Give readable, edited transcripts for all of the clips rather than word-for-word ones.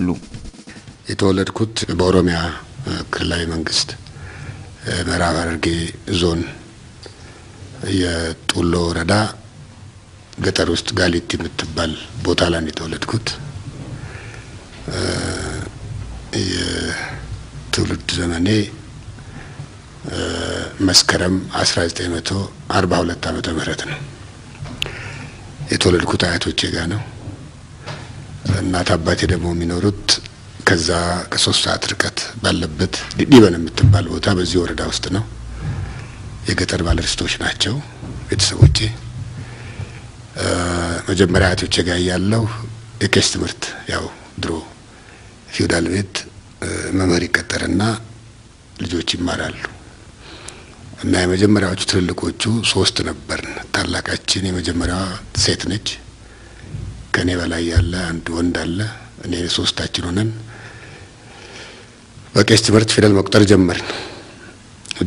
ያነሳሉ። የተወለድኩት በኦሮሚያ ክልላዊ መንግስት ምዕራብ ሐረርጌ ዞን የጡሎ ወረዳ ገጠር ውስጥ ጋሊቲ የምትባል ቦታ ላይ የተወለድኩት። የትውልድ ዘመኔ መስከረም 1942 ዓመተ ምህረት ነው። የተወለድኩት አያቶቼ ጋር ነው። እናት አባቴ ደግሞ የሚኖሩት ከዛ ከ3 ሰዓት ርቀት ባለበት ዲበን የምትባል ቦታ በዚህ ወረዳ ውስጥ ነው። የገጠር ባለርስቶች ናቸው ቤተሰቦቼ። መጀመሪያ አያቶቼ ጋር ያለው የቄስ ትምህርት ያው ድሮ ፊውዳል ቤት መምህር ይቀጠርና ልጆች ይማራሉ እና የመጀመሪያዎቹ ትልልቆቹ 3 ነበርን። ታላቃችን የመጀመሪያዋ ሴት ነች። ከኔ በላይ ያለ አንድ ወንድ አለ። እኔ ሶስታችን ሆነን በቄስ ትምህርት ፊደል መቁጠር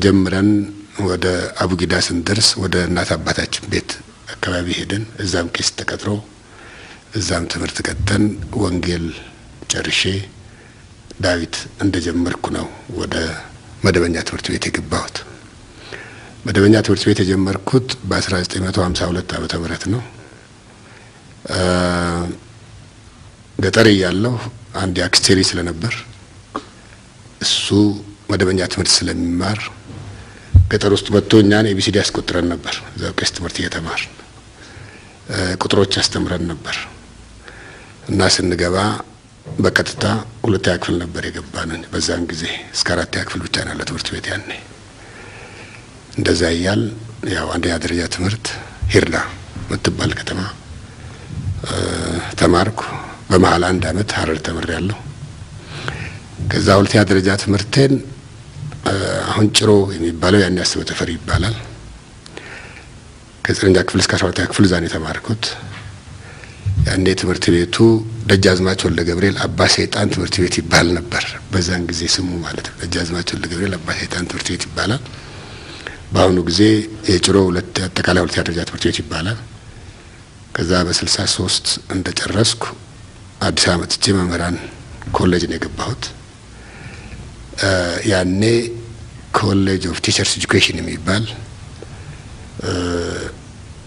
ጀመረን። ወደ አቡጊዳ ስንደርስ ወደ እናት አባታችን ቤት አካባቢ ሄደን እዛም ቄስ ተቀጥሮ እዛም ትምህርት ቀጠን። ወንጌል ጨርሼ ዳዊት እንደጀመርኩ ነው ወደ መደበኛ ትምህርት ቤት የገባሁት። መደበኛ ትምህርት ቤት የጀመርኩት በ1952 ዓመተ ምህረት ነው። ገጠር ያለው አንድ አክስቴ ስለነበር እሱ መደበኛ ትምህርት ስለሚማር ገጠር ውስጥ መጥቶ እኛን ኤቢሲዲ ያስቆጥረን ነበር። እዛው ቄስ ትምህርት እየተማርን ቁጥሮች ያስተምረን ነበር እና ስንገባ በቀጥታ 2ኛ ክፍል ነበር የገባነው። በዛን ጊዜ እስከ 4ኛ ክፍል ብቻ ነው ለትምህርት ቤት ያኔ። እንደዛ ያያል ያው 1ኛ ደረጃ ትምህርት ሂርዳ የምትባል ከተማ ተማርኩ። በመሃል 1 አመት ሐረር ተምሬያለሁ። ከዛ 2ኛ ደረጃ ትምህርቴን አሁን ጭሮ የሚባለው ያን ያስበ ተፈሪ ይባላል። ከ9ኛ ክፍል እስከ 12ኛ ክፍል ዛኔ ተማርኩት። ያኔ ትምህርት ቤቱ ደጃዝማች ወልደ ገብርኤል አባ ሰይጣን ትምህርት ቤት ይባል ነበር። በዛን ጊዜ ስሙ ማለት ነው። ደጃዝማች ወልደ ገብርኤል አባ ሰይጣን ትምህርት ቤት ይባላል። በአሁኑ ጊዜ የጭሮ አጠቃላይ 2ኛ ደረጃ ትምህርት ቤት ይባላል። ከዛ በ63 እንደጨረስኩ አዲስ አበባ መጥቼ መምህራን ኮሌጅ ነው የገባሁት። ያኔ ኮሌጅ ኦፍ ቲቸርስ ኤጁኬሽን የሚባል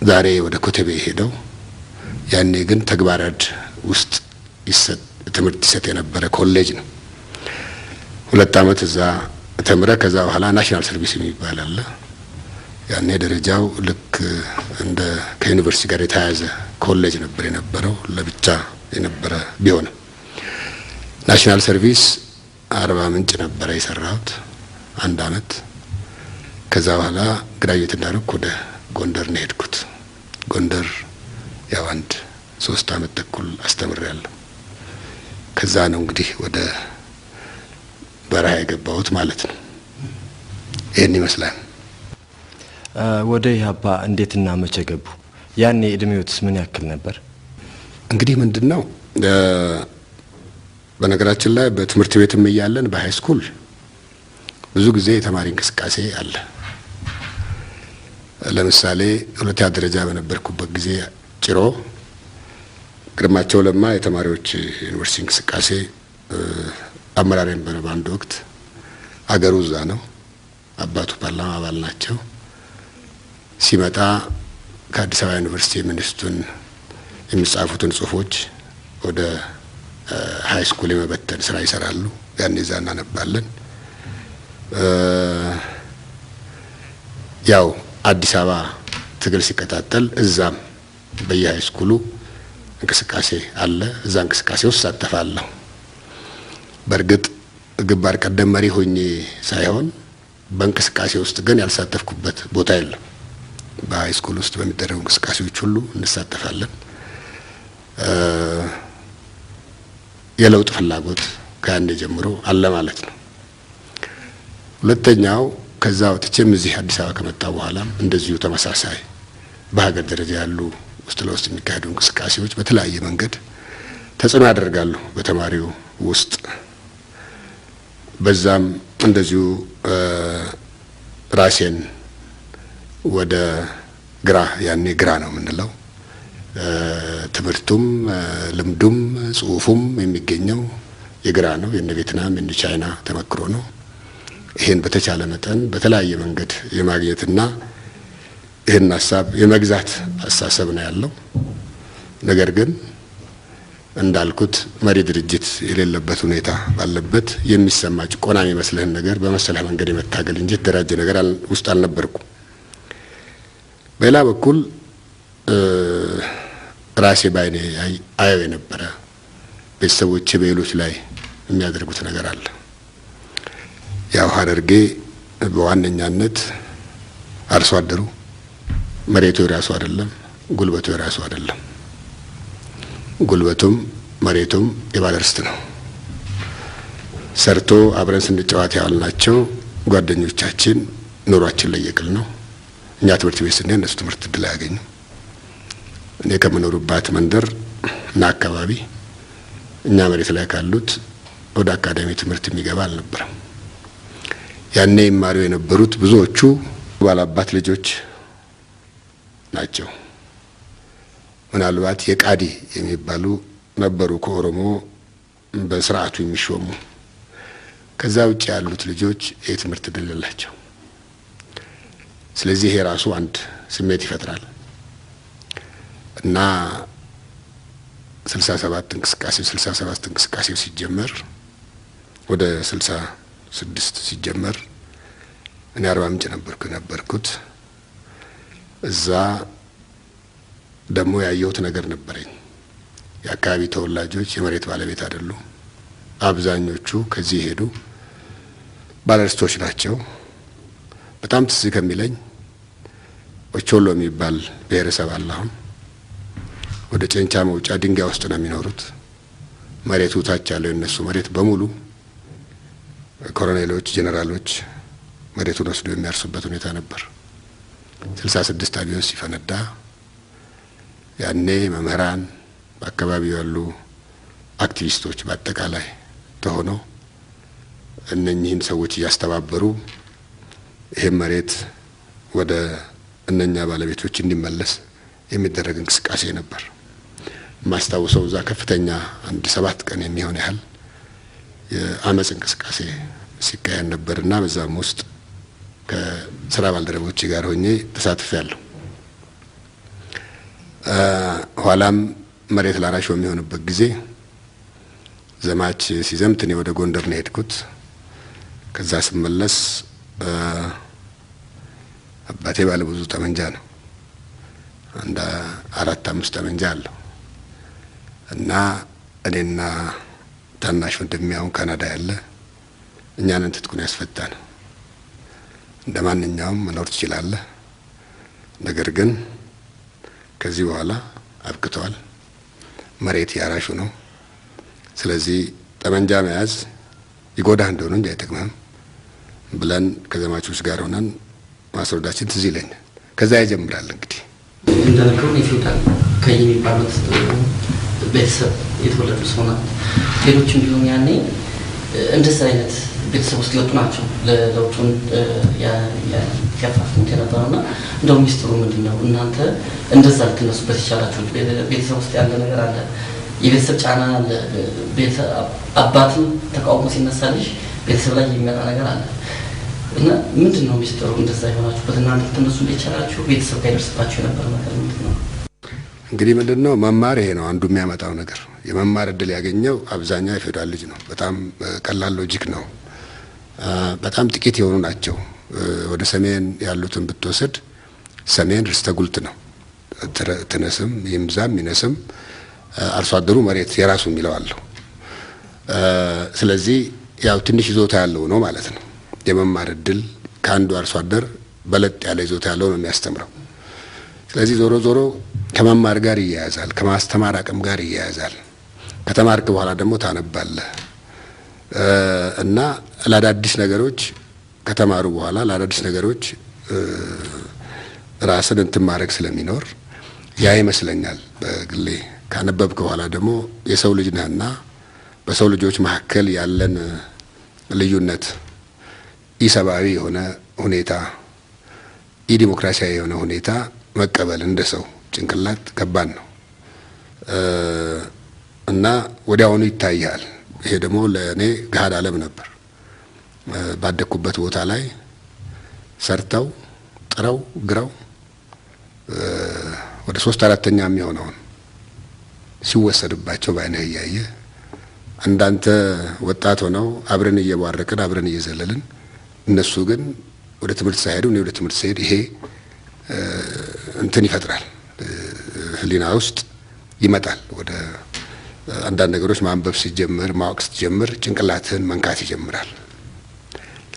ዛሬ ወደ ኮተቤ ሄደው ያኔ ግን ተግባራድ ውስጥ ትምህርት ይሰጥ የነበረ ኮሌጅ ነው። 2 አመት እዛ ተምረ ከዛ በኋላ ናሽናል ሰርቪስ የሚባል አለ። ያኔ ደረጃው ልክ እንደ ከዩኒቨርሲቲ ጋር የተያያዘ ኮሌጅ ነበር የነበረው፣ ለብቻ የነበረ ቢሆንም ናሽናል ሰርቪስ 40 ምንጭ ነበር የሰራሁት 1 አመት። ከዛ በኋላ ግራጁዌት እንዳደረኩ ወደ ጎንደር ነው ሄድኩት። ጎንደር ያው 3 አመት ተኩል አስተምሬያለሁ። ከዛ ነው እንግዲህ ወደ በረሃ የገባሁት ማለት ነው። ይሄን ይመስላል። ወደ ኢህአፓ እንዴትና መቼ ገቡ? ያኔ እድሜዎትስ ምን ያክል ነበር? እንግዲህ ምንድነው በነገራችን ላይ በትምህርት ቤትም እያለን በሃይ ስኩል ብዙ ጊዜ የተማሪ እንቅስቃሴ አለ። ለምሳሌ 2ኛ ደረጃ በነበርኩበት ጊዜ ጭሮ ግርማቸው ለማ የተማሪዎች ዩኒቨርሲቲ እንቅስቃሴ አመራሪም በአንድ ወቅት አገሩ እዛ ነው። አባቱ ፓርላማ አባል ናቸው። ሲመጣ ከአዲስ አበባ ዩኒቨርሲቲ ሚኒስትሩን የሚጻፉትን ጽሁፎች ወደ ሃይ ስኩል የመበተን ስራ ይሰራሉ። ያኔ እዛ እናነባለን። ያው አዲስ አበባ ትግል ሲከታተል እዛም በየሃይ ስኩሉ እንቅስቃሴ አለ። እዛ እንቅስቃሴ ውስጥ ሳተፋለሁ። በእርግጥ ግንባር ቀደም መሪ ሆኜ ሳይሆን በእንቅስቃሴ ውስጥ ግን ያልሳተፍኩበት ቦታ የለም። በሃይ ስኩል ውስጥ በሚደረጉ እንቅስቃሴዎች ሁሉ እንሳተፋለን። የለውጥ ፍላጎት ከያኔ ጀምሮ አለ ማለት ነው። ሁለተኛው ከዛ ወጥቼም እዚህ አዲስ አበባ ከመጣ በኋላም እንደዚሁ ተመሳሳይ በሀገር ደረጃ ያሉ ውስጥ ለውስጥ የሚካሄዱ እንቅስቃሴዎች በተለያየ መንገድ ተጽዕኖ ያደርጋሉ በተማሪው ውስጥ። በዛም እንደዚሁ ራሴን ወደ ግራ ያኔ ግራ ነው የምንለው ትምህርቱም ልምዱም ጽሁፉም የሚገኘው የግራ ነው፣ የነ ቪየትናም የነ ቻይና ተመክሮ ነው። ይሄን በተቻለ መጠን በተለያየ መንገድ የማግኘትና ይሄን ሐሳብ የመግዛት አስተሳሰብ ነው ያለው። ነገር ግን እንዳልኩት መሪ ድርጅት የሌለበት ሁኔታ ባለበት የሚሰማ ጭቆና የሚመስልህን ነገር በመሰለህ መንገድ የመታገል እንጂ የተደራጀ ነገር ውስጥ አልነበርኩም። በሌላ በኩል ራሴ ባይኔ አየው የነበረ ቤተሰቦቼ በሌሎች ላይ የሚያደርጉት ነገር አለ። ያው ሐረርጌ በዋነኛነት አርሶ አደሩ መሬቱ የራሱ አይደለም፣ ጉልበቱ የራሱ አይደለም። ጉልበቱም መሬቱም የባለርስት ነው። ሰርቶ አብረን ስንጫወት ያልናቸው ጓደኞቻችን ኑሯችን ለየቅል ነው። እኛ ትምህርት ቤት ስንሄድ እነሱ ትምህርት እድል አያገኙ። እኔ ከምኖርባት መንደር እና አካባቢ እኛ መሬት ላይ ካሉት ወደ አካዳሚ ትምህርት የሚገባ አልነበረም። ያኔ ይማሩ የነበሩት ብዙዎቹ ባላባት ልጆች ናቸው። ምናልባት የቃዲ የሚባሉ ነበሩ ከኦሮሞ በስርዓቱ የሚሾሙ። ከዛ ውጭ ያሉት ልጆች የትምህርት እድል የላቸው። ስለዚህ ይሄ ራሱ አንድ ስሜት ይፈጥራል እና 67 እንቅስቃሴው ሲጀመር ወደ 66 ሲጀመር እኔ አርባ ምንጭ ነበርኩት። እዛ ደግሞ ያየሁት ነገር ነበረኝ። የአካባቢ ተወላጆች የመሬት ባለቤት አይደሉም። አብዛኞቹ ከዚህ ሄዱ ባለርስቶች ናቸው። በጣም ትዝ ከሚለኝ ኦቾሎ የሚባል ብሔረሰብ አለ። አሁን ወደ ጨንቻ መውጫ ድንጋይ ውስጥ ነው የሚኖሩት። መሬቱ ታች ያለው የነሱ መሬት በሙሉ ኮሎኔሎች፣ ጄኔራሎች መሬቱን ወስደው የሚያርሱበት ሁኔታ ነበር። 66 አብዮት ሲፈነዳ ያኔ መምህራን በአካባቢው ያሉ አክቲቪስቶች በአጠቃላይ ተሆነው እነኚህን ሰዎች እያስተባበሩ ይሄን መሬት ወደ እነኛ ባለቤቶች እንዲመለስ የሚደረግ እንቅስቃሴ ነበር። ማስታወሰው እዛ ከፍተኛ 7 ቀን የሚሆን ያህል የአመጽ እንቅስቃሴ ሲካሄድ ነበርና በዛም ውስጥ ከስራ ባልደረቦች ጋር ሆኜ ተሳትፌያለሁ። ኋላም መሬት ላራሽ በሚሆንበት ጊዜ ዘማች ሲዘምት እኔ ወደ ጎንደር ነው ሄድኩት። ከዛ ስመለስ አባቴ ባለ ብዙ ጠመንጃ ነው። አንድ 4-5 ጠመንጃ አለው እና እኔና ታናሽ ወንድሜው ካናዳ ያለ እኛንን ትጥቁን ያስፈታን። እንደማንኛውም መኖር ትችላለህ፣ ነገር ግን ከዚህ በኋላ አብቅቷል፣ መሬት ያራሹ ነው። ስለዚህ ጠመንጃ መያዝ ይጎዳህ እንደሆነ እንጂ አይጠቅምህም ብለን ከዘማቾች ጋር ሆነን ማስረዳችን ትዝ ይለኛል። ከዛ ይጀምራል እንግዲህ እንደነገሩ የፊውዳል ከሚባሉት ቤተሰብ የተወለዱ ሰው ናት። ሌሎችም ቢሆን ያኔ እንደዚህ አይነት ቤተሰብ ውስጥ የወጡ ናቸው ለለውጡን ያፋፍሙት የነበረውና እንደው ሚስጥሩ ምንድነው? እናንተ እንደዛ ልትነሱበት ይቻላችሁ? ቤተሰብ ውስጥ ያለ ነገር አለ፣ የቤተሰብ ጫና አለ። አባትም ተቃውሞ ሲነሳልሽ ቤተሰብ ላይ የሚመጣ ነገር አለ እና ምንድነው ሚስጥሩ እንደዛ የሆናችሁበት? እናንተ ልትነሱ ይቻላችሁ? ቤተሰብ ጋር ይደርስባችሁ የነበረ ነገር ምንድነው? እንግዲህ ምንድነው መማር ይሄ ነው አንዱ የሚያመጣው ነገር። የመማር እድል ያገኘው አብዛኛው የፌዴራል ልጅ ነው። በጣም ቀላል ሎጂክ ነው። በጣም ጥቂት የሆኑ ናቸው። ወደ ሰሜን ያሉትን ብትወስድ ሰሜን ርስተ ጉልት ነው። ትነስም ይምዛም ይነስም አርሶ አደሩ መሬት የራሱ የሚለው አለው። ስለዚህ ያው ትንሽ ይዞታ ያለው ነው ማለት ነው። የመማር እድል ከአንዱ አርሶ አደር በለጥ ያለ ይዞታ ያለው ነው የሚያስተምረው። ስለዚህ ዞሮ ዞሮ ከመማር ጋር ይያያዛል፣ ከማስተማር አቅም ጋር ይያያዛል። ከተማርክ በኋላ ደግሞ ታነባለህ እና ለአዳዲስ ነገሮች ከተማሩ በኋላ ለአዳዲስ ነገሮች ራስን እንትን ማድረግ ስለሚኖር ያ ይመስለኛል በግሌ። ካነበብክ በኋላ ደግሞ የሰው ልጅ ነህና በሰው ልጆች መካከል ያለን ልዩነት ኢሰብአዊ የሆነ ሁኔታ ኢዲሞክራሲያዊ የሆነ ሁኔታ መቀበል እንደ ሰው ጭንቅላት ከባድ ነው እና ወዲያውኑ ይታያል። ይሄ ደግሞ ለእኔ ገሃድ ዓለም ነበር። ባደኩበት ቦታ ላይ ሰርተው ጥረው ግረው ወደ 3/4 የሚሆነውን ሲወሰድባቸው ባይነህ እያየ አንዳንተ ወጣት ሆነው አብረን እየባረቅን አብረን እየዘለልን እነሱ ግን ወደ ትምህርት ሳይሄዱ እኔ ወደ ትምህርት ሳይሄድ ይሄ እንትን ይፈጥራል፣ ህሊና ውስጥ ይመጣል። ወደ አንዳንድ ነገሮች ማንበብ ሲጀምር ማወቅ ስትጀምር ጭንቅላትህን መንካት ይጀምራል።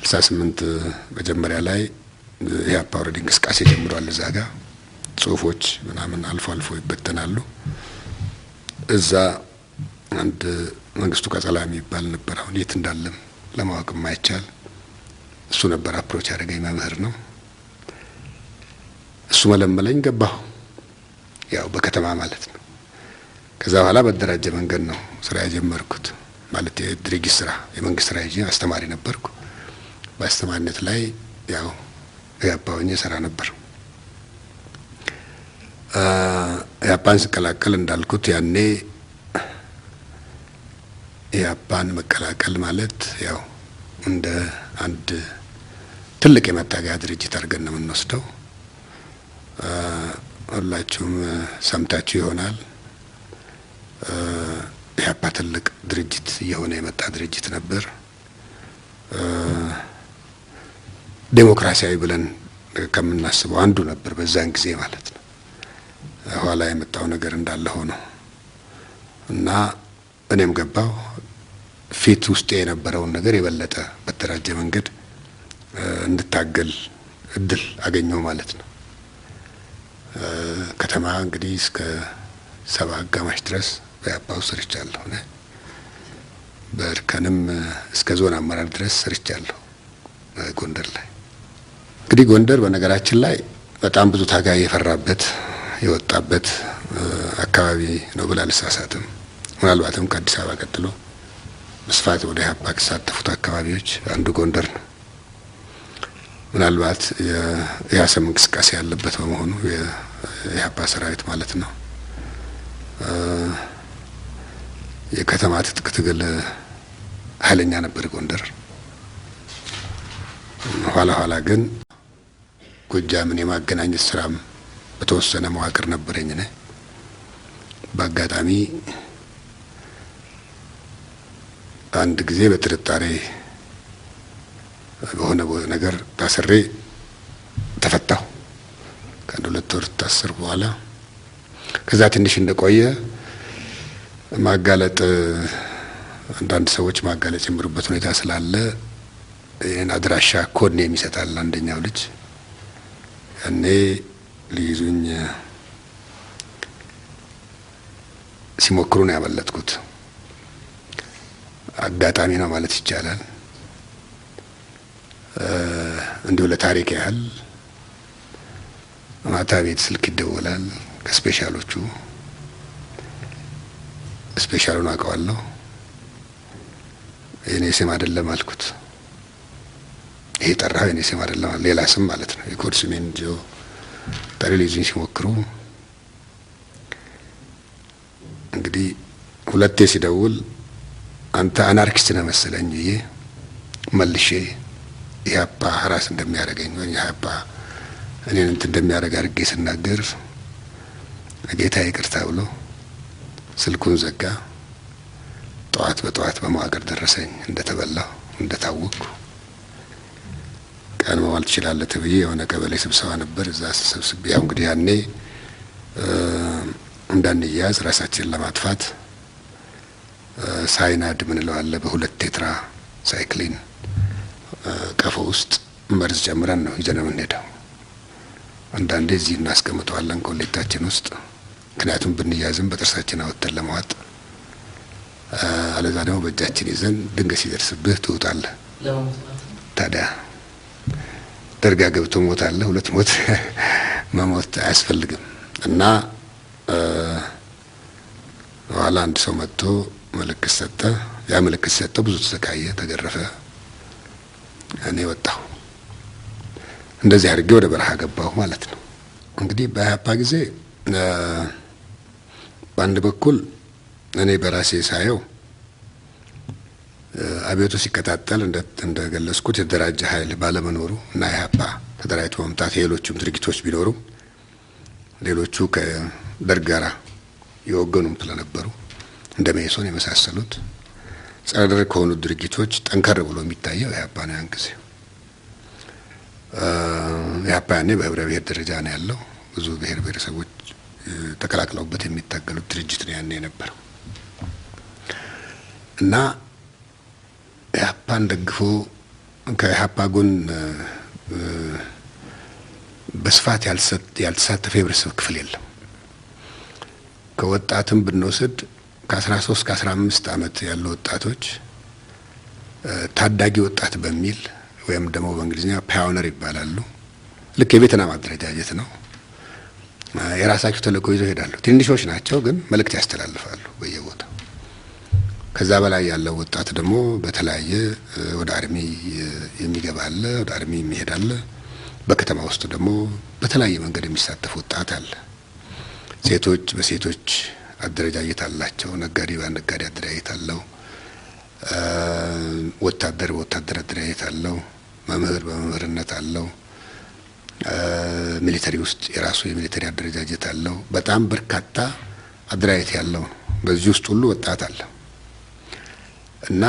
68 መጀመሪያ ላይ የኢህአፓ ኦልሬዲ እንቅስቃሴ ጀምሯል። እዛ ጋር ጽሁፎች ምናምን አልፎ አልፎ ይበተናሉ። እዛ አንድ መንግስቱ ቀጸላ የሚባል ነበር፣ አሁን የት እንዳለም ለማወቅ የማይቻል እሱ ነበር አፕሮች ያደረገኝ መምህር ነው። እሱ መለመለኝ ገባሁ፣ ያው በከተማ ማለት ነው። ከዛ በኋላ በተደራጀ መንገድ ነው ስራ የጀመርኩት፣ ማለት የድርጅት ስራ የመንግስት ስራ ይዤ አስተማሪ ነበርኩ። በአስተማሪነት ላይ ያው ኢህአፓ ሆኜ ሰራ ነበር። ኢህአፓን ስቀላቀል እንዳልኩት ያኔ ኢህአፓን መቀላቀል ማለት ያው እንደ አንድ ትልቅ የመታገያ ድርጅት አድርገን ነው የምንወስደው። ሁላችሁም ሰምታችሁ ይሆናል። ኢህአፓ ትልቅ ድርጅት እየሆነ የመጣ ድርጅት ነበር። ዴሞክራሲያዊ ብለን ከምናስበው አንዱ ነበር በዛን ጊዜ ማለት ነው። ኋላ የመጣው ነገር እንዳለ ሆኖ እና እኔም ገባው ፊት ውስጥ የነበረውን ነገር የበለጠ በተደራጀ መንገድ እንድታገል እድል አገኘው ማለት ነው። ከተማ እንግዲህ እስከ 7 አጋማሽ ድረስ በኢህአፓ ውስጥ ሰርቻለሁ። በእርከንም እስከ ዞን አመራር ድረስ ሰርቻለሁ ጎንደር ላይ። እንግዲህ ጎንደር በነገራችን ላይ በጣም ብዙ ታጋይ የፈራበት የወጣበት አካባቢ ነው ብላ አልሳሳትም። ምናልባትም ከአዲስ አበባ ቀጥሎ በስፋት ወደ ኢህአፓ ከተሳተፉት አካባቢዎች አንዱ ጎንደር ነው። ምናልባት የኢህአሰም እንቅስቃሴ ያለበት በመሆኑ የኢህአፓ ሰራዊት ማለት ነው። የከተማ ትጥቅ ትግል ኃይለኛ ነበር ጎንደር። ኋላ ኋላ ግን ጎጃምን የማገናኘት ስራም በተወሰነ መዋቅር ነበረኝ ነኝ። በአጋጣሚ አንድ ጊዜ በጥርጣሬ በሆነ ነገር ታስሬ ተፈታሁ። ከአንድ 2 ወር ታስር በኋላ ከዛ ትንሽ እንደቆየ ማጋለጥ አንዳንድ ሰዎች ማጋለጥ ጀምሩበት ሁኔታ ስላለ የኔን አድራሻ ኮድ ነው የሚሰጣል አንደኛው ልጅ። እኔ ሊይዙኝ ሲሞክሩ ነው ያመለጥኩት። አጋጣሚ ነው ማለት ይቻላል። እንዲሁ ለታሪክ ያህል ማታ ቤት ስልክ ይደወላል ከስፔሻሎቹ። ስፔሻሉን አውቀዋለሁ። የኔ ስም አይደለም አልኩት። ይሄ ጠራው የኔ ስም አይደለም ሌላ ስም ማለት ነው። የኮድ ስሜን ጆ ጠሪሊዚን ሲሞክሩ እንግዲህ 2 ሲደውል አንተ አናርኪስት ነህ መሰለኝ ብዬ መልሼ ኢህአፓ ራስ እንደሚያደርገኝ ወይ ኢህአፓ እኔን እንትን እንደሚያደርግ አድርጌ ስናገር ጌታ ይቅርታ ብሎ ስልኩን ዘጋ። ጠዋት በጠዋት በመዋቅር ደረሰኝ እንደተበላው እንደታወቅኩ። ቀን መዋል ትችላለህ ተብዬ የሆነ ቀበሌ ስብሰባ ነበር። እዛ ተሰብስቤ ያው እንግዲህ ያኔ እንዳንያዝ ራሳችንን ለማጥፋት ሳይናድ ምንለው አለ በ2 ቴትራ ሳይክሊን ቀፎ ውስጥ መርዝ ጨምረን ነው ይዘን የምንሄደው። አንዳንዴ እዚህ እናስቀምጠዋለን ኮሌታችን ውስጥ፣ ምክንያቱም ብንያዝም በጥርሳችን አወጥተን ለማዋጥ፣ አለዛ ደግሞ በእጃችን ይዘን ድንገት ሲደርስብህ ትውጣለህ። ታዲያ ደርጋ ገብቶ ሞት አለ 2 ሞት መሞት አያስፈልግም። እና ኋላ አንድ ሰው መጥቶ ምልክት ሰጠ። ያ ምልክት ሰጠ፣ ብዙ ተሰቃየ፣ ተገረፈ። እኔ ወጣሁ። እንደዚህ አድርጌ ወደ በረሃ ገባሁ ማለት ነው። እንግዲህ በኢህአፓ ጊዜ በአንድ በኩል እኔ በራሴ ሳየው አብዮቱ ሲከታተል እንደገለጽኩት የተደራጀ ኃይል ባለመኖሩ እና ኢህአፓ ተደራጅቶ መምጣት የሌሎችም ድርጊቶች ቢኖሩ ሌሎቹ ከደርግ ጋር የወገኑም ስለነበሩ እንደ መኢሶን የመሳሰሉት ጸረ ደርግ ከሆኑ ድርጊቶች ጠንከር ብሎ የሚታየው ኢህአፓ ነው። ያን ጊዜ ኢህአፓ ያኔ በህብረ ብሔር ደረጃ ነው ያለው። ብዙ ብሔር ብሔረሰቦች ተቀላቅለውበት የሚታገሉት ድርጅት ነው ያኔ የነበረው እና ኢህአፓን ደግፎ ከኢህአፓ ጎን በስፋት ያልተሳተፈ የህብረተሰብ ክፍል የለም። ከወጣትም ብንወስድ ከ13 ከ15 ዓመት ያሉ ወጣቶች ታዳጊ ወጣት በሚል ወይም ደግሞ በእንግሊዝኛ ፓዮነር ይባላሉ። ልክ የቬትናም አደረጃጀት ነው። የራሳቸው ተልእኮ ይዘው ይሄዳሉ። ትንሾች ናቸው ግን መልእክት ያስተላልፋሉ በየቦታው። ከዛ በላይ ያለው ወጣት ደግሞ በተለያየ ወደ አርሚ የሚገባ አለ፣ ወደ አርሚ የሚሄድ አለ። በከተማ ውስጥ ደግሞ በተለያየ መንገድ የሚሳተፍ ወጣት አለ። ሴቶች በሴቶች አደረጃጀት አላቸው። ነጋዴ በነጋዴ አደረጃጀት አለው። ወታደር በወታደር አደረጃጀት አለው። መምህር በመምህርነት አለው። ሚሊተሪ ውስጥ የራሱ የሚሊተሪ አደረጃጀት አለው። በጣም በርካታ አደረጃጀት ያለው በዚህ ውስጥ ሁሉ ወጣት አለ እና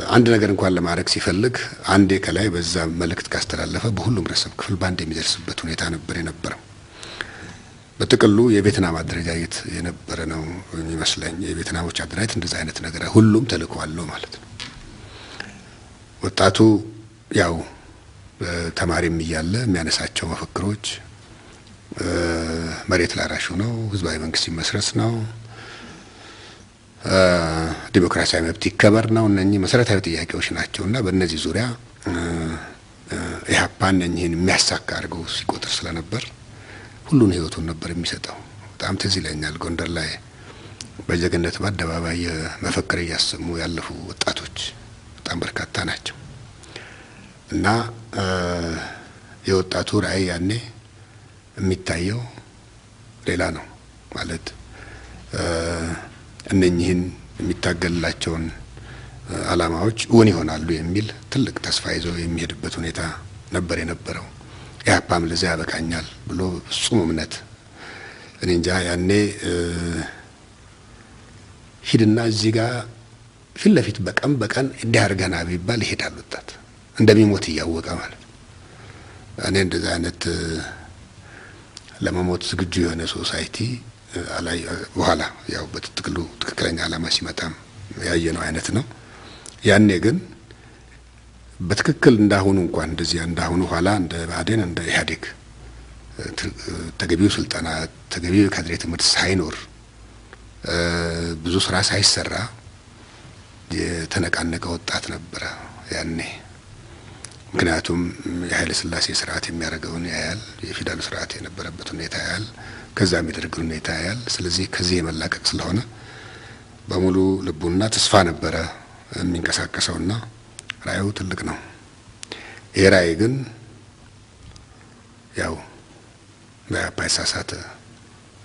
አንድ ነገር እንኳን ለማድረግ ሲፈልግ አንዴ ከላይ በዛ መልእክት ካስተላለፈ በሁሉም ህብረተሰብ ክፍል ባንድ የሚደርስበት ሁኔታ ነበር የነበረው። በጥቅሉ የቬትናም አደረጃጀት የነበረ ነው የሚመስለኝ። የቬትናሞች አደረጃጀት እንደዛ አይነት ነገር ሁሉም ተልእኮ አለው ማለት ነው። ወጣቱ ያው ተማሪም እያለ የሚያነሳቸው መፈክሮች መሬት ላራሹ ነው፣ ህዝባዊ መንግስት ይመስረት ነው፣ ዲሞክራሲያዊ መብት ይከበር ነው። እነኚህ መሰረታዊ ጥያቄዎች ናቸውና በእነዚህ ዙሪያ ኢህአፓን እነኚህን የሚያሳካ አድርገው ሲቆጥር ስለነበር ሁሉን ህይወቱን ነበር የሚሰጠው። በጣም ትዝ ይለኛል ጎንደር ላይ በጀግንነት በአደባባይ መፈክር እያሰሙ ያለፉ ወጣቶች በጣም በርካታ ናቸው እና የወጣቱ ራዕይ ያኔ የሚታየው ሌላ ነው ማለት እነኚህን የሚታገልላቸውን አላማዎች እውን ይሆናሉ የሚል ትልቅ ተስፋ ይዘው የሚሄድበት ሁኔታ ነበር የነበረው። ኢህአፓም ለዚያ ያበቃኛል ብሎ ፍጹም እምነት እኔ እንጃ ያኔ ሂድና እዚህ ጋር ፊት ለፊት በቀን እንዲህ አድርገና ቢባል ይሄዳል ወጣት እንደሚሞት እያወቀ ማለት ነው። እኔ እንደዛ አይነት ለመሞት ዝግጁ የሆነ ሶሳይቲ አላይ በኋላ ያው በትክክሉ ትክክለኛ አላማ ሲመጣም ያየነው አይነት ነው። ያኔ ግን በትክክል እንዳሁኑ እንኳን እንደዚህ እንዳሁኑ ኋላ እንደ ባዴን እንደ ኢህአዴግ ተገቢው ስልጠና ተገቢው ካድሬ ትምህርት ሳይኖር ብዙ ስራ ሳይሰራ የተነቃነቀ ወጣት ነበረ ያኔ። ምክንያቱም የኃይለ ሥላሴ ስርዓት የሚያደርገውን ያያል፣ የፊውዳል ስርዓት የነበረበት ሁኔታ ያያል፣ ከዛ የሚደረገው ሁኔታ ያያል። ስለዚህ ከዚህ የመላቀቅ ስለሆነ በሙሉ ልቡና ተስፋ ነበረ የሚንቀሳቀሰውና ራዕዩ ትልቅ ነው። ይሄ ራዕይ ግን ያው በኢህአፓ የተሳሳተ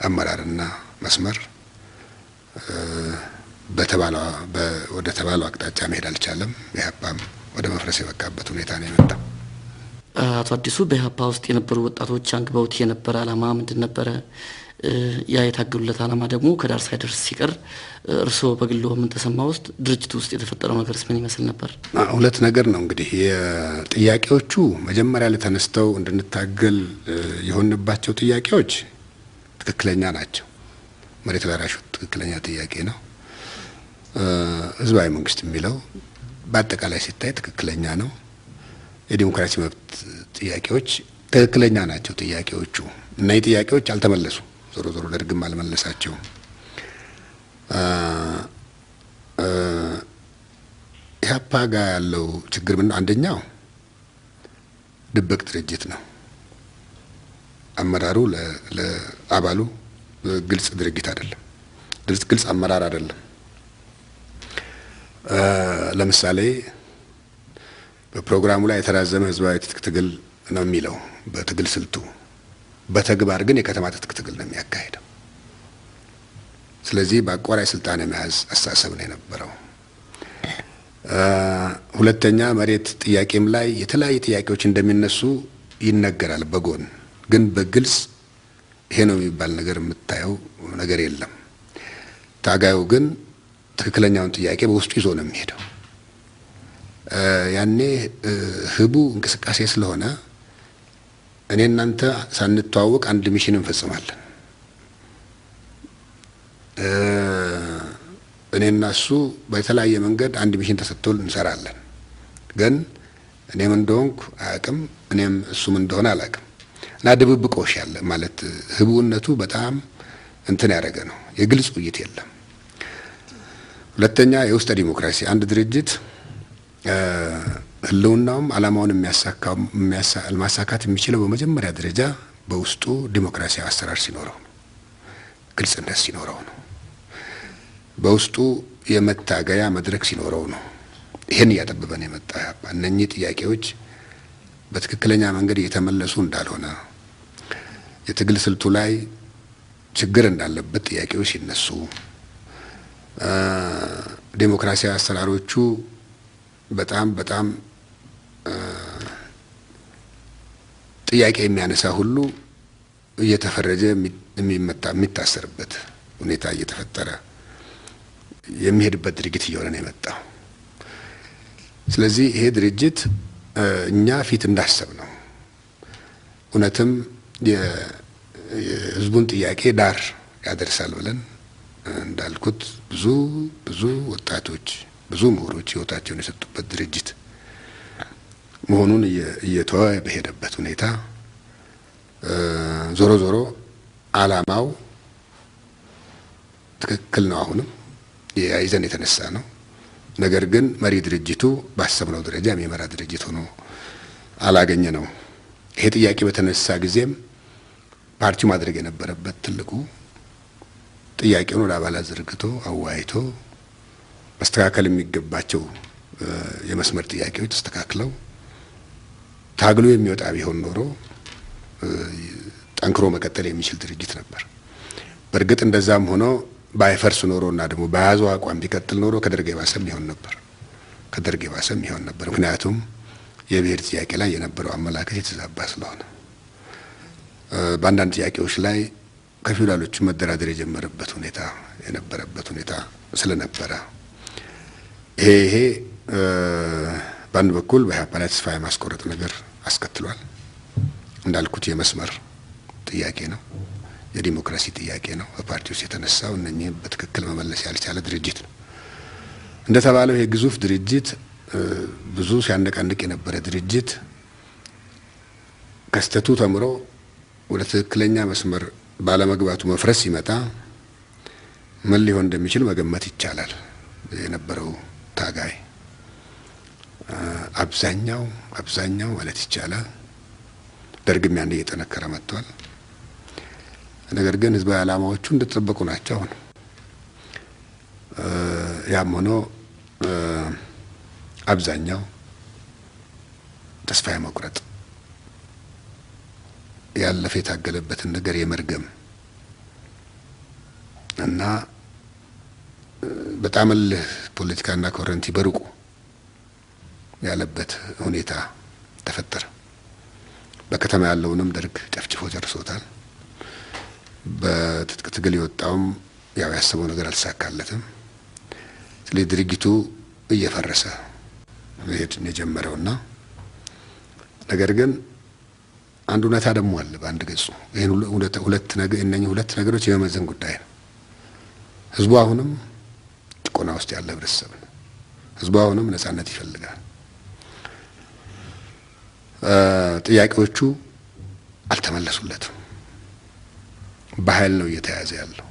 አመራርና መስመር ወደ ተባለው አቅጣጫ መሄድ አልቻለም። ኢህአፓም ወደ መፍረስ የበቃበት ሁኔታ ነው የመጣው። አቶ አዲሱ በኢህአፓ ውስጥ የነበሩ ወጣቶች አንግበውት የነበረ አላማ ምንድን ነበረ? ያ የታገሉለት አላማ ደግሞ ከዳር ሳይደርስ ሲቀር እርስዎ በግሎ ምን ተሰማ? ውስጥ ድርጅቱ ውስጥ የተፈጠረው ነገርስ ምን ይመስል ነበር? ሁለት ነገር ነው እንግዲህ የጥያቄዎቹ መጀመሪያ ላይ ተነስተው እንድንታገል የሆንባቸው ጥያቄዎች ትክክለኛ ናቸው። መሬት ላራሹ ትክክለኛ ጥያቄ ነው። ህዝባዊ መንግስት የሚለው በአጠቃላይ ሲታይ ትክክለኛ ነው። የዲሞክራሲ መብት ጥያቄዎች ትክክለኛ ናቸው ጥያቄዎቹ እና የጥያቄዎች አልተመለሱ። ዞሮ ዞሮ ደርግም አልመለሳቸውም። ኢህአፓ ጋር ያለው ችግር ምን? አንደኛው ድብቅ ድርጅት ነው። አመራሩ ለአባሉ ግልጽ ድርጅት አይደለም፣ ግልጽ አመራር አይደለም። ለምሳሌ በፕሮግራሙ ላይ የተራዘመ ህዝባዊ ትጥቅ ትግል ነው የሚለው በትግል ስልቱ፣ በተግባር ግን የከተማ ትጥቅ ትግል ነው የሚያካሂደው። ስለዚህ በአቋራጭ ስልጣን የመያዝ አስተሳሰብ ነው የነበረው። ሁለተኛ መሬት ጥያቄም ላይ የተለያዩ ጥያቄዎች እንደሚነሱ ይነገራል። በጎን ግን በግልጽ ይሄ ነው የሚባል ነገር የምታየው ነገር የለም። ታጋዩ ግን ትክክለኛውን ጥያቄ በውስጡ ይዞ ነው የሚሄደው። ያኔ ህቡ እንቅስቃሴ ስለሆነ እኔ እናንተ ሳንተዋወቅ አንድ ሚሽን እንፈጽማለን። እኔና እሱ በተለያየ መንገድ አንድ ሚሽን ተሰጥቶል እንሰራለን። ግን እኔም እንደሆንኩ አያውቅም፣ እኔም እሱም እንደሆነ አላውቅም። እና ድብብቆሽ ያለ ማለት ህቡነቱ በጣም እንትን ያደረገ ነው። የግልጽ ውይይት የለም። ሁለተኛ የውስጥ ዲሞክራሲ አንድ ድርጅት ህልውናውም አላማውን ማሳካት የሚችለው በመጀመሪያ ደረጃ በውስጡ ዲሞክራሲያዊ አሰራር ሲኖረው ነው። ግልጽነት ሲኖረው ነው። በውስጡ የመታገያ መድረክ ሲኖረው ነው። ይሄን እያጠበበን የመጣ እነኚህ ጥያቄዎች በትክክለኛ መንገድ እየተመለሱ እንዳልሆነ የትግል ስልቱ ላይ ችግር እንዳለበት ጥያቄዎች ሲነሱ ዲሞክራሲያዊ አሰራሮቹ በጣም ጥያቄ የሚያነሳ ሁሉ እየተፈረጀ የሚታሰርበት ሁኔታ እየተፈጠረ የሚሄድበት ድርጊት እየሆነ ነው የመጣው። ስለዚህ ይሄ ድርጅት እኛ ፊት እንዳሰብ ነው እውነትም የህዝቡን ጥያቄ ዳር ያደርሳል ብለን እንዳልኩት ብዙ ወጣቶች ብዙ ምሁሮች ህይወታቸውን የሰጡበት ድርጅት መሆኑን እየተወ በሄደበት ሁኔታ ዞሮ አላማው ትክክል ነው። አሁንም የያይዘን የተነሳ ነው። ነገር ግን መሪ ድርጅቱ ባሰብነው ደረጃ የሚመራ ድርጅት ሆኖ አላገኘ ነው። ይሄ ጥያቄ በተነሳ ጊዜም ፓርቲው ማድረግ የነበረበት ትልቁ ጥያቄውን ወደ አባላት ዘርግቶ አዋይቶ መስተካከል የሚገባቸው የመስመር ጥያቄዎች ተስተካክለው ታግሎ የሚወጣ ቢሆን ኖሮ ጠንክሮ መቀጠል የሚችል ድርጅት ነበር። በእርግጥ እንደዛም ሆኖ ባይፈርስ ኖሮና ደግሞ በያዘው አቋም ቢቀጥል ኖሮ ከደርግ የባሰም ይሆን ነበር። ምክንያቱም የብሔር ጥያቄ ላይ የነበረው አመላከት የተዛባ ስለሆነ በአንዳንድ ጥያቄዎች ላይ ከፊውዳሎቹ መደራደር የነበረበት ሁኔታ ስለነበረ ይሄ በአንድ በኩል በኢህአፓ ላይ ተስፋ የማስቆረጥ ነገር አስከትሏል። እንዳልኩት የመስመር ጥያቄ ነው፣ የዲሞክራሲ ጥያቄ ነው። በፓርቲው ውስጥ የተነሳው እነኚህ በትክክል መመለስ ያልቻለ ድርጅት ነው። እንደተባለው ይሄ ግዙፍ ድርጅት ብዙ ሲያነቃንቅ የነበረ ድርጅት ከስተቱ ተምሮ ወደ ትክክለኛ መስመር ባለመግባቱ መፍረስ ሲመጣ ምን ሊሆን እንደሚችል መገመት ይቻላል። የነበረው ታጋይ አብዛኛው ማለት ይቻላል ደርግም ያን እየጠነከረ መጥቷል። ነገር ግን ህዝባዊ ዓላማዎቹ እንደተጠበቁ ናቸው። አሁን ያም ሆኖ አብዛኛው ተስፋ የመቁረጥ ያለፈ የታገለበትን ነገር የመርገም እና በጣም ፖለቲካና ኮረንቲ በሩቁ ያለበት ሁኔታ ተፈጠረ። በከተማ ያለውንም ደርግ ጨፍጭፎ ጨርሶታል። በትጥቅ ትግል የወጣውም ያው ያሰበው ነገር አልተሳካለትም። ስለዚህ ድርጊቱ እየፈረሰ መሄድ የጀመረውና ነገር ግን አንድ እውነታ ደግሞ አለ በአንድ ገጹ። ይሄን ሁለት ነገሮች የመመዘን ጉዳይ ነው። ህዝቡ አሁንም ጭቆና ውስጥ ያለ ህብረተሰብ ነው። ህዝቡ አሁንም ነጻነት ይፈልጋል። ጥያቄዎቹ አልተመለሱለትም። በኃይል ነው እየተያዘ ያለው።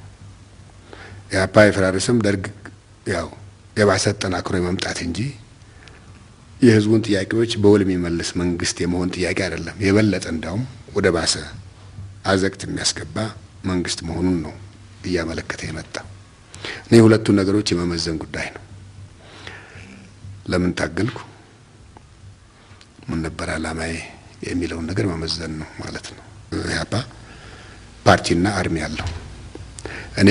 የኢህአፓ የፈራረስም ደርግ ያው የባሰ ተጠናክሮ የመምጣት እንጂ የህዝቡን ጥያቄዎች በውል የሚመልስ መንግስት የመሆን ጥያቄ አይደለም። የበለጠ እንዳውም ወደ ባሰ አዘቅት የሚያስገባ መንግስት መሆኑን ነው እያመለከተ የመጣ። እኔ ሁለቱን ነገሮች የመመዘን ጉዳይ ነው። ለምን ታገልኩ፣ ምን ነበር አላማዬ የሚለውን ነገር መመዘን ነው ማለት ነው። ኢህአፓ ፓርቲና አርሚ ያለው፣ እኔ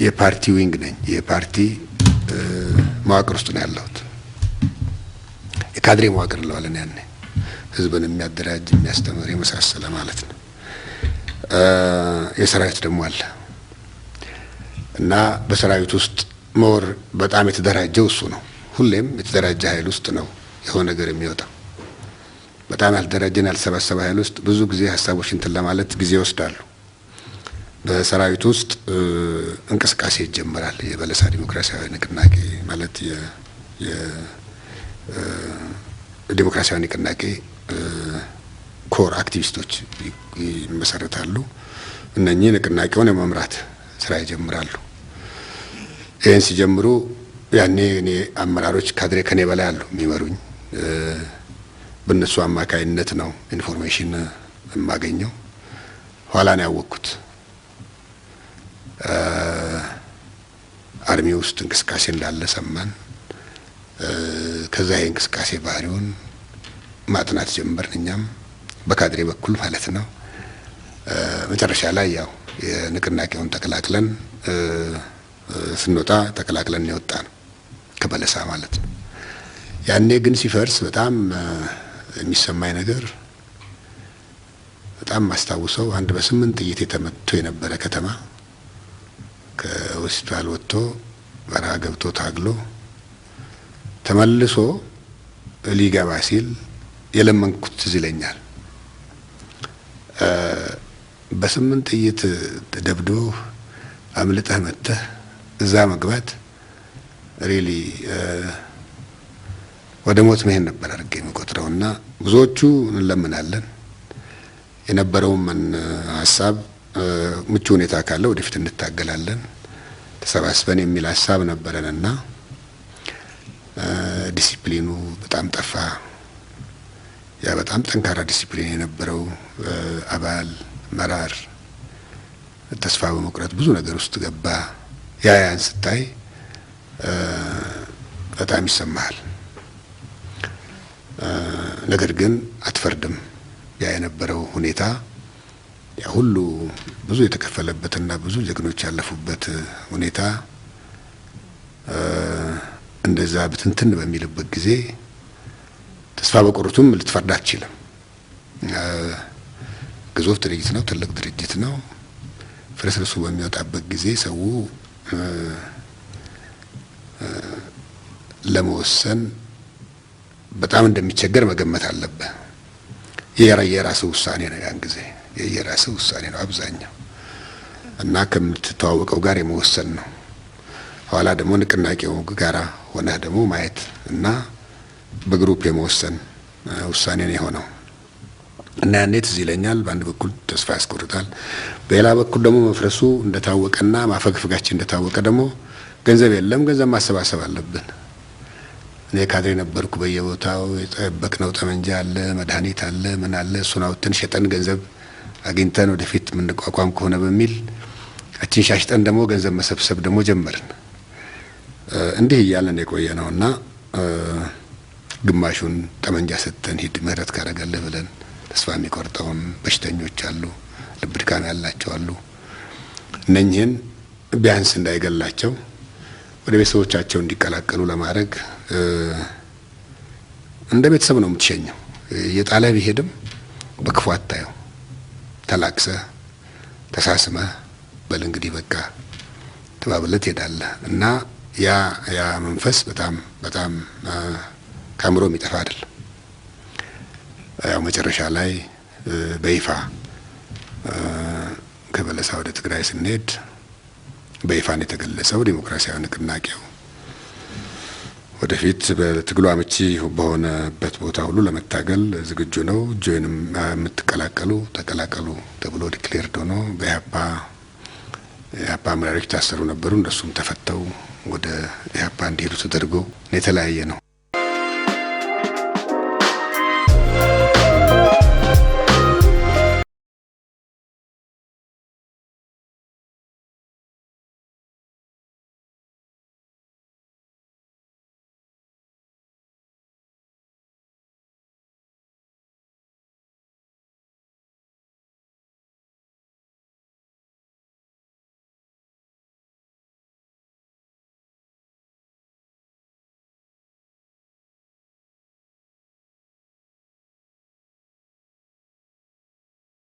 የፓርቲ ዊንግ ነኝ። የፓርቲ መዋቅር ውስጥ ነው ያለሁት። የካድሬ መዋቅር እንለዋለን ያኔ ህዝብን የሚያደራጅ የሚያስተምር የመሳሰለ ማለት ነው። የሰራዊት ደግሞ አለ እና በሰራዊት ውስጥ ሞር በጣም የተደራጀው እሱ ነው። ሁሌም የተደራጀ ኃይል ውስጥ ነው የሆነ ነገር የሚወጣው። በጣም ያልተደራጀና ያልተሰባሰበ ኃይል ውስጥ ብዙ ጊዜ ሀሳቦች እንትን ለማለት ጊዜ ይወስዳሉ። በሰራዊት ውስጥ እንቅስቃሴ ይጀምራል። የበለሳ ዲሞክራሲያዊ ንቅናቄ ማለት የዲሞክራሲያዊ ንቅናቄ ኮር አክቲቪስቶች ይመሰረታሉ። እነኚህ ንቅናቄውን የመምራት ስራ ይጀምራሉ። ይህን ሲጀምሩ ያኔ እኔ አመራሮች ካድሬ ከኔ በላይ አሉ የሚመሩኝ። በእነሱ አማካይነት ነው ኢንፎርሜሽን የማገኘው። ኋላ ነው ያወቅኩት አርሚ ውስጥ እንቅስቃሴ እንዳለ ሰማን። ከዛ የእንቅስቃሴ ባህሪውን ማጥናት ጀመርን እኛም በካድሬ በኩል ማለት ነው። መጨረሻ ላይ ያው የንቅናቄውን ተቀላቅለን ስንወጣ ተቀላቅለን የወጣ ነው ከበለሳ ማለት ነው። ያኔ ግን ሲፈርስ በጣም የሚሰማኝ ነገር በጣም ማስታውሰው አንድ በ8 ጥይት የተመቶ የነበረ ከተማ ከሆስፒታል ወጥቶ በረሃ ገብቶ ታግሎ ተመልሶ ሊገባ ሲል የለመንኩት ትዝ ይለኛል። በ8 ጥይት ተደብድቦ አምልጠህ መጥተህ እዛ መግባት ሪሊ ወደ ሞት መሄድ ነበር አድርጌ የምቆጥረውና ብዙዎቹ እንለምናለን የነበረውን ሀሳብ ምቹ ሁኔታ ካለ ወደፊት እንታገላለን ተሰባስበን የሚል ሀሳብ ነበረንና ዲሲፕሊኑ በጣም ጠፋ። ያ በጣም ጠንካራ ዲሲፕሊን የነበረው አባል መራር ተስፋ በመቁረጥ ብዙ ነገር ውስጥ ገባ። ያን ስታይ በጣም ይሰማል። ነገር ግን አትፈርድም። ያ የነበረው ሁኔታ ያ ሁሉ ብዙ የተከፈለበትና ብዙ ጀግኖች ያለፉበት ሁኔታ እንደዛ ብትንትን በሚልበት ጊዜ ተስፋ በቆርጡም ልትፈርድ አትችልም። ግዙፍ ድርጅት ነው፣ ትልቅ ድርጅት ነው። ፍርስርሱ በሚወጣበት ጊዜ ሰው ለመወሰን በጣም እንደሚቸገር መገመት አለበት። የራሱ ውሳኔ ነው። ያን ጊዜ የራሱ ውሳኔ ነው አብዛኛው እና ከምትተዋወቀው ጋር የመወሰን ነው። ኋላ ደግሞ ንቅናቄው ጋራ ሆነ ደግሞ ማየት እና በግሩፕ የመወሰን ውሳኔ ነው የሆነው እና ያኔ ትዝ ይለኛል። በአንድ በኩል ተስፋ ያስቆርጣል፣ በሌላ በኩል ደግሞ መፍረሱ እንደታወቀና ማፈግፈጋችን እንደታወቀ ደግሞ ገንዘብ የለም፣ ገንዘብ ማሰባሰብ አለብን። እኔ ካድሬ ነበርኩ። በየቦታው የጠበቅነው ጠመንጃ አለ፣ መድኃኒት አለ፣ ምን አለ። እሱን አውጥተን ሸጠን ገንዘብ አግኝተን ወደፊት የምንቋቋም ከሆነ በሚል አችን ሻሽጠን ደግሞ ገንዘብ መሰብሰብ ደግሞ ጀመርን። እንዲህ እያለን የቆየ ነውና ግማሹን ጠመንጃ ሰጥተን ሂድ ምህረት ካረጋለህ ብለን ተስፋ የሚቆርጠውን በሽተኞች አሉ፣ ልብ ድካም ያላቸው አሉ። እነኚህን ቢያንስ እንዳይገላቸው ወደ ቤተሰቦቻቸው እንዲቀላቀሉ ለማድረግ እንደ ቤተሰብ ነው የምትሸኘው። የጣለ ቢሄድም በክፉ አታየው። ተላቅሰህ ተሳስመህ በል እንግዲህ በቃ ተባብለት ትሄዳለህ እና ያ መንፈስ በጣም ካምሮ የሚጠፋ አይደለም። ያው መጨረሻ ላይ በይፋ ከበለሳ ወደ ትግራይ ስንሄድ በይፋን የተገለጸው ዲሞክራሲያዊ ንቅናቄው ወደፊት በትግሉ አመቺ በሆነበት ቦታ ሁሉ ለመታገል ዝግጁ ነው፣ ጆይንም የምትቀላቀሉ ተቀላቀሉ ተብሎ ዲክሌርድ ሆኖ በኢህአፓ አመራሮች ታሰሩ ነበሩ። እነሱም ተፈተው ወደ ኢህአፓ እንዲሄዱ ተደርጎ የተለያየ ነው።